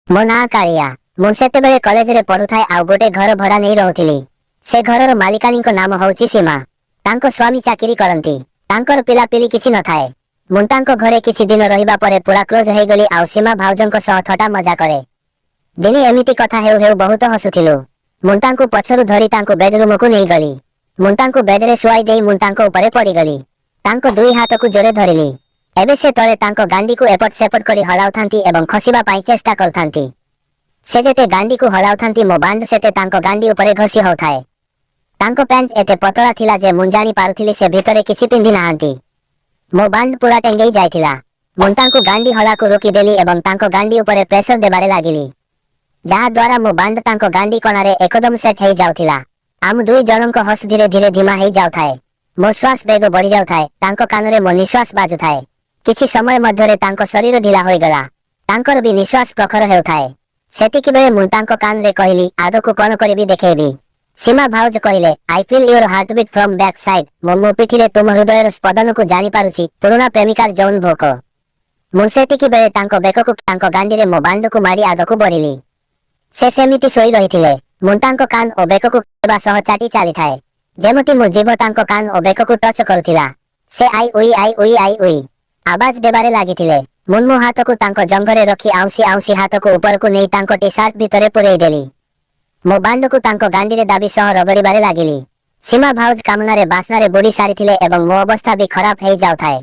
मो ना कालिया मु सेतेबेले कॉलेज रे पढुथाय आ गोटे घर भड़ा नहीं रहुथिली। से घरर मालिकानी को नाम होउची सीमा। तांको स्वामी चाकरी करंती। तांकर पिला पिली किछि न थाए। मु तांको घरे किछि दिन रहिबा परे पूरा क्लोज हे गली आ सीमा भाउजंको सह थटा मजा करे। दिने एमिति कथा हेउ हेउ बहुत हसुथिलु। मु तांको पछरु धरी तांको बेडरूम को नहीं गली। मु तांको बेड रे सुआई देई मु तांको ऊपर पड़ी गली। तांको दुई हाथ को जोरे धरिली। एबे से तळे तांको गांडी को एपट सेपट करी हलाउथांती एवं खसिबा पाई चेष्टा करथांती। से जेते गांडी को हलाउथांती मो बांड सेते तांको गांडी ऊपर घसी होथाए। तांको पैंट एते पतला थिला जे मु जानि पारुथिली से भितरे किछि पिंधि नाहांती। मो बांड पूरा टेंगेई जायथिला। मु तांको गांडी हला को रोकी देली एवं तांको गांडी ऊपर प्रेशर देबारे लागिली, जहा द्वारा मो बांड तांको गांडी कोणारे एकदम सेट हेई जाउथिला। आम दुई जनंको हस धीरे धीरे धीमा हेई जाउथाए। मो श्वास बेग बढ़ी जाउथाए। तांको कानरे मो निश्वास बाजुथाए। किछि समय मध्यरे तांको शरीर ढिला होई गला। तांकर भी निश्वास प्रखर हेउथाए। सेतिकी बेले मु तांको कान रे कहिली, आदको कोन करिबी देखेबी। सीमा भाउज कहिले, I feel your heartbeat from back side. मो पिठिले तुम हृदयर स्पंदन को जानि पारुची, पुरुना प्रेमिकार जौन भोक। मु सेतिकी बेले तांको बेकको तांको गांडी रे मो बांड को मारी आगको बढ़िली। से सेमिति सोई रहिथिले। मु तांको कान ओ बेकको केबा सह चाटी चाली थाए, जेमति मु जीभ तांको कान ओ बेकको टच करुथिला। से आई उई आवाज देबारे लागिथिले। मुन्मु हाथ को तांको जंघरे रखी आउसी आउसी हाथ को ऊपर को नहीं तांको टी शर्ट भितरे पुरेई देली। मो बांड को तांको गांडी रे दाबी सह रगड़ीबारे लागिली। सीमा भाउज कामना रे बासना रे बुड़ी सारिथिले एवं मो अवस्था भी खराब हेई जाउथाए।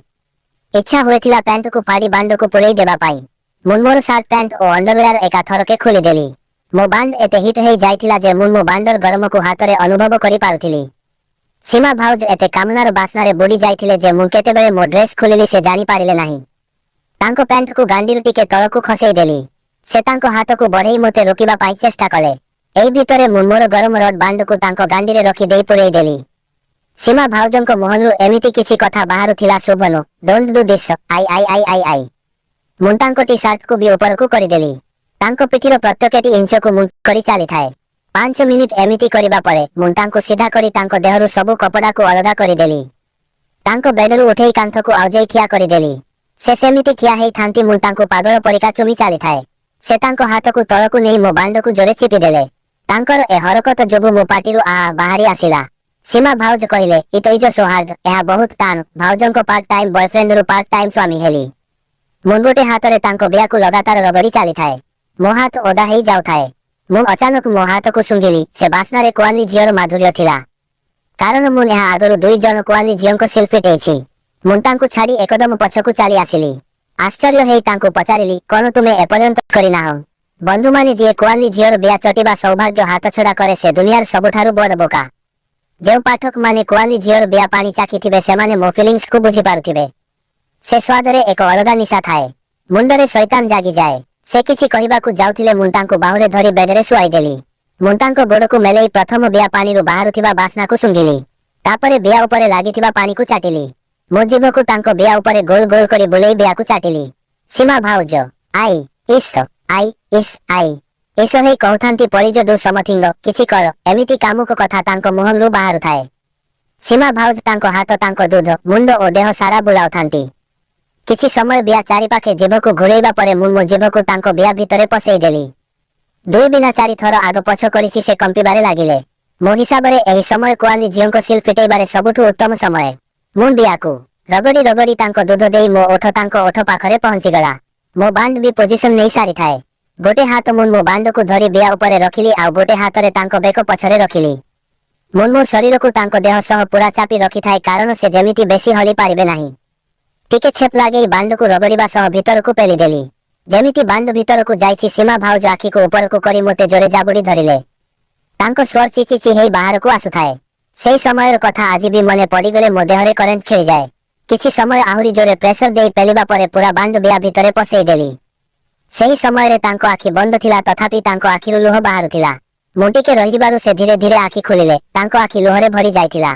इच्छा होइथिला पैंट को फाड़ी बांड को पुरेई देबा पाई। मुनमोर शर्ट पैंट ओ अंडरवेयर एका थरके खोली देली। मो बांड एते हिट हेई जाइथिला जे मुनमो बांडर गरम को हाथ रे अनुभव करि पारुथिली। सीमा भाउज एते कामनार बासना रे बुड़ी जाइथिले जे मु केतेबेले मो ड्रेस खोलिली से जानि पारिले नाही। तांको पैंट को गांडी टिके तळकु खसेई देली। से तांको हाथ को बढ़ेई मते रोकिबा पाई चेष्टा कले। एई भितरे मु मोर गरम रड बांड को तांको गांडी रे रखी देई पुरेई देली। सीमा भाउजंको मोहनरु एमिति किछि कथा बाहरु थिला, शोभनो डोंट डू दिस, आई। मु तांको टी शर्ट को भी ऊपर को करि देली। तांको पिठिरो प्रत्येकटी इंच को मु करि चाली थाए। 5 मिनिट एमिति करिबा परे मु तांको सीधा करी तांको देहरु सबु कपड़ा को अलगा करि देली। तांको बेडरु उठेई कांथ को आउजेई खिया करि देली। से सेमिति खिया हेई थांती मु तांको पागल परिका चुमी चाली थाए। से तांको हाथ को तळकु नेई मो बांड को जोरे चिपि देले। तांकर ए हरकत जोगु मो पाटिरु बाहरी आसिला। सीमा भाउज कहिले, इट इज सो हार्ड, एहा बहुत टान। भाउजंको पार्ट टाइम बॉयफ्रेंड रु पार्ट टाइम स्वामी हेली। मु गोटे हाथ रे तांको बिया को लगातार रगड़ी चाली थाए। मो हाथ ओदा हेई जाउथाए। मु अचानक मो हाथ को सुंघिली। से बासना रे कुआनी झियर माधुर्य थिला, कारण मु नेहा आगरु दुई जन कुआनी झियंको सेल्फी टेछि। मु तांको छाड़ी एकदम पछकु चाली आसिली। आश्चर्य हेई तांको पचारिली, कोन तुमे एपर्यंत करिना हो? बंधु माने जे कुआनी झियर बिया चटिबा सौभाग्य हाथ छडा करे से दुनियार सबुठारु बड़ बोका। जे पाठक माने कुआनी झियर बिया पानी चाखिथिबे सेमाने मो फीलिंग्स को बुझी पारुथिबे। से स्वादरे एक अलगा निशा थाए। मुंडरे शैतान जागी जाए। से किछि कहिबाकु जाउथिले मु तांको बाहुरे धरी बेडरे सुआई देली। मु तांको गोडको मेलेई प्रथम बिया पानी रु बाहरुथिबा बासना को सुंघिली। तापरे बिया उपरे लागिथिबा पानी को चाटिली। मो जीभ को तांको बिया उपरे गोल गोल करी बुलेई बिया को चाटिली। सीमा भाउज, आई इस हेई कहथांती परिज डू समथिंग, किछि कर, एमिति कामुक कथा तांको मुहंरु बाहरु थाए। सीमा भाउज तांको हाथ तांको दूध मुंड ओ देह सारा बुलाउथांती। किछि समय बिया चारि पाखे जीभ को घुरेइबा परे मो जीभ को तांको बिया भितरे पसेई देली। दुई बिना चारि थर आग पछ करिछि से कंपिबारे लागिले। मो हिसाबरे एही समय कुआनी झियंको सिल फिटेइबारे सबुठु उत्तम समय। मु बिया को रगड़ी रगड़ी तांको दूध देई मो ओठ तांको ओठ पाखरे पहुंची गला। मो बांड भी पोजिशन नहीं सारी थाए। गोटे हाथ मो बांड को धरी बिया ऊपर रखिली आ गोटे हाथ रे तांको बेक पछरे रखिली। मो शरीर को तांको देह सह पूरा चापी रखी थाए, कारण से जेमिति बेसी हली पारिबे नाही। टिके छेप लागे बांड को रगड़ीबा सह भीतर को पेली देली। जेमिति बांड भीतर को जाइछि सीमा भाउज आखी को ऊपर को करी मते जोरे जाबुड़ी धरिले। तांको स्वर चिचिची हेई बाहर को आसुथाए। सेई समयर कथा आज भी मने पड़ी गले मो देहरे करेंट खेली जाए। किछि समय आहुरी जोरे प्रेशर देई पेलिबा परे पूरा बांड बिया भितरे पसेई देली। सेही समय रे तांको आखी बंद थिला, तथापि तांको आखिरु लोह बाहरु थिला। मुंटिके रहि जिबारु से धीरे धीरे आखी खोलिले। तांको आखी लोहरे भरी जाइथिला।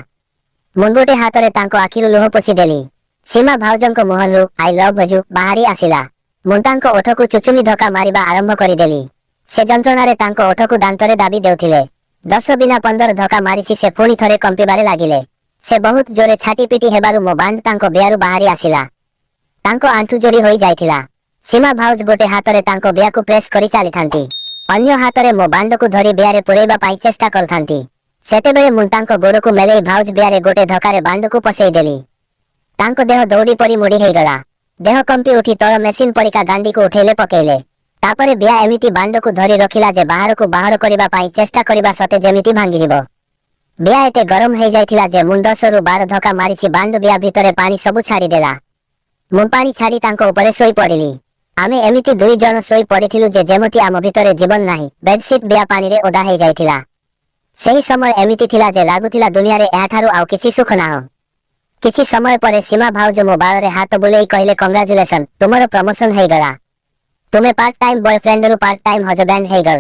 मुंडोटे हाथ रे तांको आखिरु लोह पोछि देली। सीमा भाउजंको मोहनरु आई लव यू बाहरी आसिला। मु तांको ओठकु चुचुमी धक्का मारिबा आरंभ करिदेली। से जंत्रणा रे तांको ओठकु दांतरे दाबी देउथिले। 10 बिना 15 धक्का मारिछि से पुणी थरे कंपिबारे लागिले। से बहुत जोरे छाटी पिटी हेबारु मो बांड तांको बियारु बाहरी आसिला। तांको आंठु जोड़ी होई जाइथिला। ସୀମା ଭାଉଜ ଗୋଟେ ହାତରେ ତାଙ୍କ ବେଆକୁ ପ୍ରେସ୍ କରି ଚାଲିଥାନ୍ତି, ଅନ୍ୟ ହାତରେ ମୋ ବାଣ୍ଡକୁ ଧରି ବେଆରେ ପୁରେଇବା ପାଇଁ ଚେଷ୍ଟା କରୁଥାନ୍ତି। ସେତେବେଳେ ମୁଁ ତାଙ୍କ ଗୋଡକୁ ମେଲେଇ ଭାଉଜ ବେଆରେ ଗୋଟେ ଧକ୍କାରେ ବାଣ୍ଡକୁ ପଶେଇଦେଲି। ତାଙ୍କ ଦେହ ଦୌଡ଼ି ପଡ଼ି ମୋଡ଼ି ହେଇଗଲା। ଦେହ କମ୍ପି ଉଠି ତଳ ମେସିନ ପରିକା ଗାଣ୍ଡିକୁ ଉଠେଇଲେ ପକେଇଲେ। ତାପରେ ବେଆ ଏମିତି ବାଣ୍ଡକୁ ଧରି ରଖିଲା ଯେ ବାହାରକୁ ବାହାର କରିବା ପାଇଁ ଚେଷ୍ଟା କରିବା ସତେ ଯେମିତି ଭାଙ୍ଗିଯିବ। ବେଆ ଏତେ ଗରମ ହେଇଯାଇଥିଲା ଯେ ମୁଁ 10ରୁ 12 ଧକ୍କା ମାରିଛି ବାଣ୍ଡ ବେଆ ଭିତରେ ପାଣି ସବୁ ଛାଡ଼ିଦେଲା। ମୁଁ ପାଣି ଛାଡ଼ି ତାଙ୍କ ଉପରେ ଶୋଇ ପଡ଼ିଲି। ଆମେ ଏମିତି 2 ଜଣ ଶୋଇ ପଡ଼ିଥିଲୁ ଯେ ଯେମିତି ଆମ ଭିତରେ ଜୀବନ ନାହିଁ। ବେଡସିଟ୍ ବେଆ ପାଣିରେ ଓଦା ହେଇଯାଇଥିଲା। ସେହି ସମୟ ଏମିତି ଥିଲା ଯେ ଲାଗୁଥିଲା ଦୁନିଆରେ ଏହାଠାରୁ ଆଉ କିଛି ସୁଖ ନାହିଁ। କିଛି ସମୟ ପରେ ସୀମା ଭାଉଜ ମୋ ବାଳରେ ହାତ ବୁଲେଇ କହିଲେ, କଂଗ୍ରାଚୁଲେସନ, ତୁମର ପ୍ରମୋସନ ହେଇଗଲା। ତୁମେ ପାର୍ଟ ଟାଇମ ବୟଫ୍ରେଣ୍ଡରୁ ପାର୍ଟ ଟାଇମ ହଜବ୍ୟାଣ୍ଡ ହେଇଗଲ।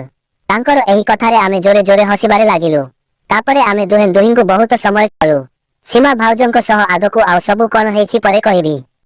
ତାଙ୍କର ଏହି କଥାରେ ଆମେ ଜୋରେ ଜୋରେ ହସିବାରେ ଲାଗିଲୁ। ତାପରେ ଆମେ ଦୁହେଁ ଦୁହିଁଙ୍କୁ ବହୁତ ସମୟ କଲୁ। ସୀମା ଭାଉଜଙ୍କ ସହ ଆଗକୁ ଆଉ ସବୁ କଣ ହେଇଛି ପରେ କହିବି।